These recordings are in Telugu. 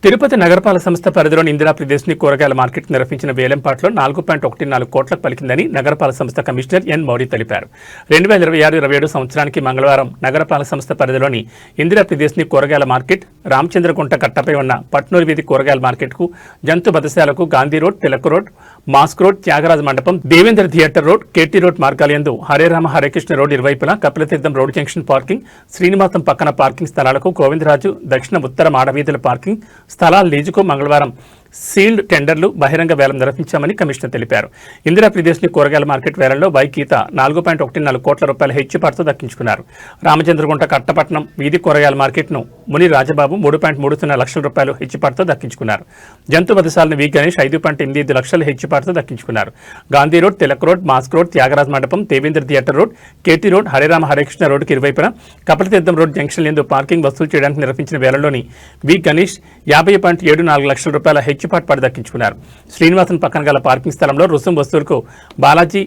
తిరుపతి నగరపాలక సంస్థ పరిధిలోని ఇందిరా ప్రదేశ్ని కూరగాయల మార్కెట్ నిర్వహించిన వేలంపాట్లో 4.14 కోట్లకు పలికిందని నగరపాలక సంస్థ కమిషనర్ ఎన్ మౌర్య తెలిపారు. 2026-27 సంవత్సరానికి మంగళవారం నగరపాలక సంస్థ పరిధిలోని ఇందిరా ప్రదేశ్ని కూరగాయల మార్కెట్, రామచంద్రగుంట కట్టపై ఉన్న పట్నూరు వీధి కూరగాయల మార్కెట్కు, జంతు బతశాలకు Gandhi road, Tilak road, mosque road, Thyagaraja Mandapam, Devendra theatre road, KT road మార్గాలందు హరేరామ హరేకృష్ణ రోడ్ ఇరువైపులా Kapila Theertham road junction parking, Srinivasam పక్కన పార్కింగ్ స్థలాలకు గోవిందరాజు దక్షిణ ఉత్తర మాడవీధుల పార్కింగ్ స్థలాల లీజుకు మంగళవారం సీల్డ్ టెండర్లు బహిరంగ వేలం నిర్వహించామని కమిషనర్ తెలిపారు. ఇందిరా ప్రదేశ్ని కూరగాయల మార్కెట్ వేలంలో వైకీత 4.14 కోట్ల రూపాయల హెచ్చుపాటుతో దక్కించుకున్నారు. రామచంద్రగుంట కట్టపట్నం వీధి కూరగాయల మార్కెట్ను ముని రాజబాబు 3.30 లక్షల రూపాయలు హెచ్చుపాటుతో దక్కించుకున్నారు. జంతు వధశాలను వి గణేష్ 5.85 లక్షల హెచ్చుపాటుతో దక్కించుకున్నారు. Gandhi road, Tilak road, mosque road, Thyagaraj Mandapam, Devendra theatre road, KT road, Hare Rama Hare Krishna రోడ్డుకి ఇరువైపున కపిలతీర్థం రోడ్ జంక్షన్ ఎందు పార్కింగ్ వసూలు చేయడానికి నిర్వహించిన వేలంలోని వి గణేష్ 50.74 లక్షల రూపాయల హెచ్చుపాటు పడి దక్కించుకున్నారు. శ్రీనివాసన్ పక్కన గల పార్కింగ్ స్థలంలో రుసుం వస్తువులకు బాలాజీ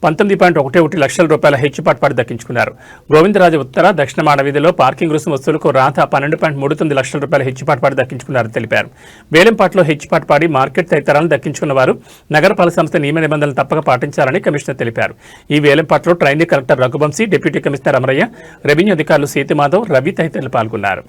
19.11 లక్షల రూపాయల హెచ్చుపాటు పడి దక్కించుకున్నారు. గోవిందరాజు ఉత్తర దక్షిణ మాడవీధిలో పార్కింగ్ రుసుం వస్తువులకు రాధ 12.39 లక్షల రూపాయల హెచ్చుపాటు పడి దక్కించుకున్నారని తెలిపారు. వేలంపాట్లో హెచ్చుపాటు పాడి మార్కెట్ తదితరాలను దక్కించుకున్న వారు నగరపాలక సంస్థ నియమ నిబంధనలు తప్పక పాటించాలని కమిషనర్ తెలిపారు. ఈ వేలంపాట్లో trainee collector Raghuvamshi, deputy commissioner Amarayya, revenue అధికారులు సీతిమాధవ్, రవి తదితరులు పాల్గొన్నారు.